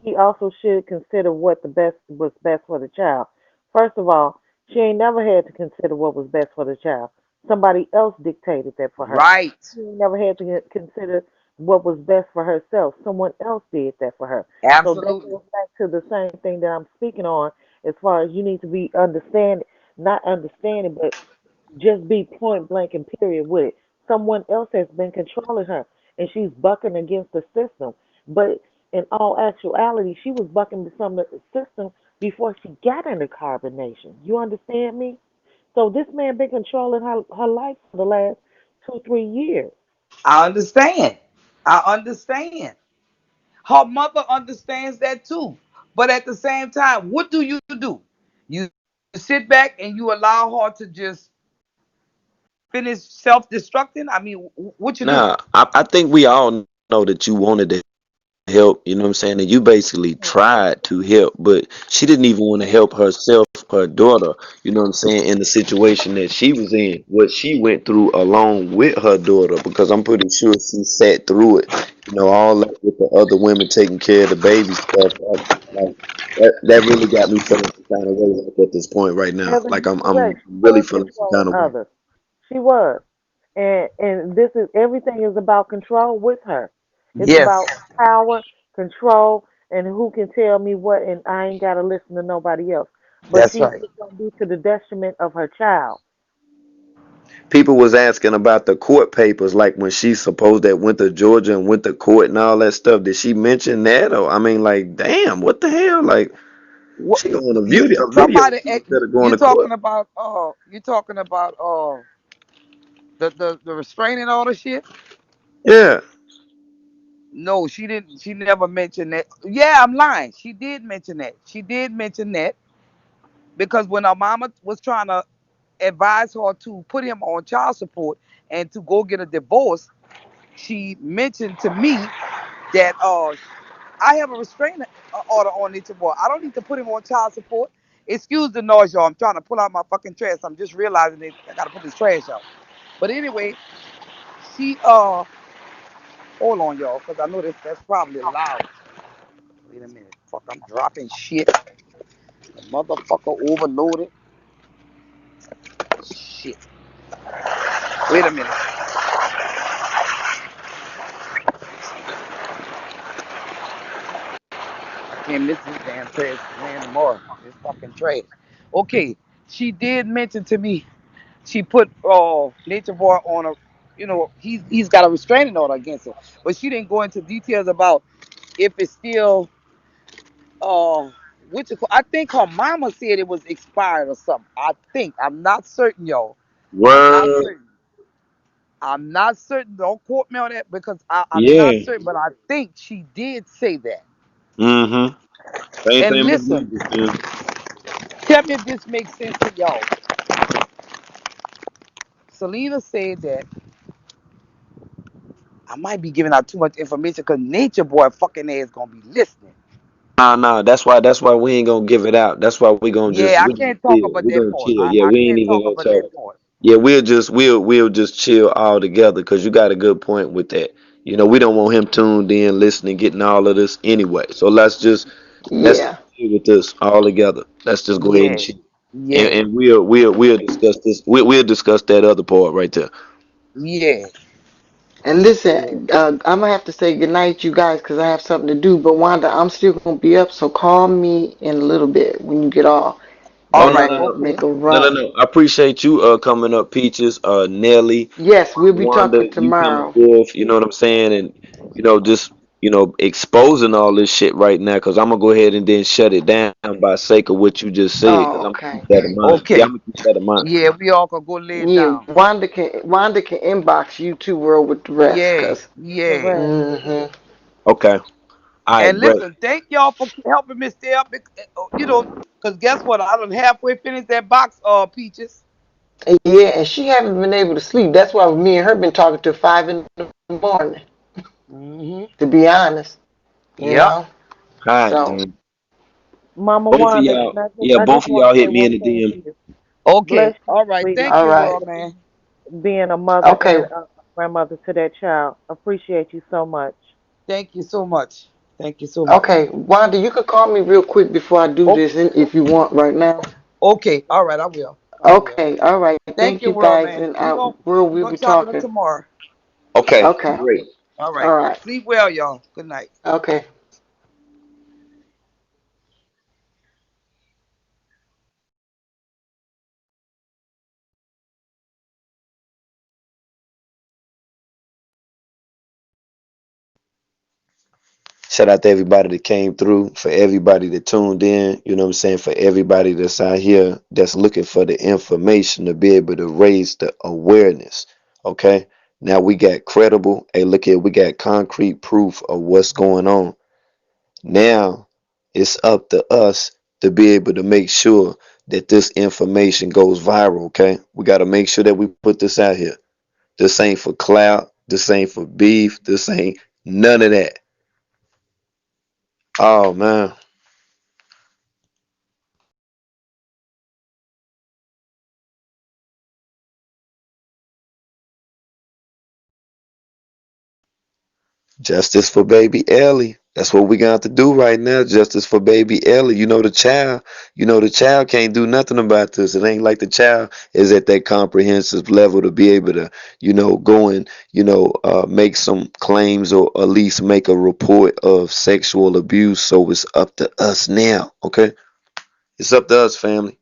she also should consider what the best was best for the child. First of all, she ain't never had to consider what was best for the child. Somebody else dictated that for her. Right. She ain't never had to consider what was best for herself. Someone else did that for her. So that Absolutely. goes back to the same thing that I'm speaking on, as far as you need to be understanding, not understanding, but just be point blank and period with it. Someone else has been controlling her, and she's bucking against the system. But in all actuality, she was bucking some of the system before she got into carbonation. You understand me? So this man been controlling her life for the last 2, 3 years. I understand. I understand. Her mother understands that too. But at the same time, what do? You sit back and you allow her to just finish self-destructing? I mean, what you do? Nah, I think we all know that you wanted to help, you know what I'm saying? And you basically tried to help, but she didn't even want to help herself, her daughter, you know what I'm saying, in the situation that she was in, what she went through along with her daughter, because I'm pretty sure she sat through it, all that with the other women taking care of the baby stuff. Like, that really got me feeling some kind of way like, at this point right now. Heather, Like you're I'm correct. She really was feeling some kind controlling of way. others. She was. And this is everything is about control with her. It's Yes, about power, control, and who can tell me what, and I ain't gotta listen to nobody else. But that's see, right. it's gonna be to the detriment of her child. People was asking about the court papers, like when she supposed that went to Georgia and went to court and all that stuff. Did she mention that? Or I mean, like, damn, what the hell? Like, What, she going to you video somebody instead of going you're to court. talking about you're talking about the restraining order shit? Yeah. No, she didn't. She never mentioned that. Yeah, I'm lying. She did mention that. She did mention that because when her mama was trying to advise her to put him on child support and to go get a divorce, she mentioned to me that I have a restraining order on this boy. I don't need to put him on child support. Excuse the noise, y'all. I'm trying to pull out my fucking trash. I'm just realizing that I gotta put this trash out. But anyway, she hold on, y'all, because I know that's probably loud. Wait a minute. Fuck, I'm dropping shit. The motherfucker overloaded. Shit. Wait a minute. I can't miss this damn trash man tomorrow. This fucking trash. Okay. She did mention to me she put Nature Boy on a, he's got a restraining order against her, but she didn't go into details about if it's still uh I think her mama said it was expired or something. I think I'm not certain, y'all. I'm not Word. certain. I'm not certain. Don't quote me on that because I'm not Yeah. certain, but I think she did say that. Mm-hmm. Same And thing my listen, niggas saying. tell me if this makes sense to y'all. Selena said that I might be giving out too much information because Nature Boy fucking ass gonna be listening. Nah. That's why we ain't gonna give it out. That's why Yeah, I we gonna can't talk chill. about We that gonna part. chill. I, Yeah, I we ain't can't even talk gonna about that talk. part. Yeah, we'll just chill all together because you got a good point with that. We don't want him tuned in, listening, getting all of this anyway. So let's just Yeah. chill with this all together. Let's just go ahead and Yeah. chill. Yeah, and we'll discuss this. We'll discuss that other part right there. yeah, And yeah. listen, I'm gonna have to say goodnight, you guys, because I have something to do. But Wanda, I'm still gonna be up, so call me in a little bit when you get off, Oh All and no right, no no okay. make a no no run. no. I appreciate you coming up, Peaches, Nelly, Yes, we'll be Wanda, talking you coming tomorrow. forth. You know what I'm saying, and just exposing all this shit right now. Cause I'm gonna go ahead and then shut it down by sake of what you just said. Cause Oh, I'm gonna okay. keep that in mind. Yeah, I'm Okay. gonna keep that in mind. Yeah, we all can go lay it Yeah, down. Wanda can inbox you too, world with the rest, Yeah, cause. yeah. Correct. Okay. All right, And great. listen, thank y'all for helping me stay up. Cause guess what? I done halfway finished that box, Peaches. Yeah, and she haven't been able to sleep. That's why me and her been talking till 5 in the morning. Mm-hmm. To be honest, you Yep. know. All right, So then. Mama Both of Wanda, y'all, and yeah, I both just of want y'all to say hit me one in the thing DM. to you. Okay. Bless you, All right. Thank sweetheart, you, all right, world man. being a mother okay. and a grandmother to that child. Appreciate you so much. Thank you so much. Thank you so much. Okay, Wanda, you could call me real quick before I do Oh, this, if you want right now. okay. All right. I will. I will. Okay, all right. Thank Thank you, you world guys, man. and We we'll gonna be talk to them talking. tomorrow. Okay, Okay, great. All right. all right. Sleep well, y'all. Good night. Okay. Shout out to everybody that came through, for everybody that tuned in, you know what I'm saying, for everybody that's out here that's looking for the information to be able to raise the awareness. Okay. Now we got credible. Hey, look here, we got concrete proof of what's going on. Now it's up to us to be able to make sure that this information goes viral. Okay. We got to make sure that we put this out here. This ain't for clout. This ain't for beef. This ain't none of that. Oh man. Justice for baby Ellie. That's what we got to do right now. Justice for baby Ellie. The child can't do nothing about this. It ain't like the child is at that comprehensive level to be able to, go and, make some claims or at least make a report of sexual abuse. So it's up to us now. Okay. It's up to us, family.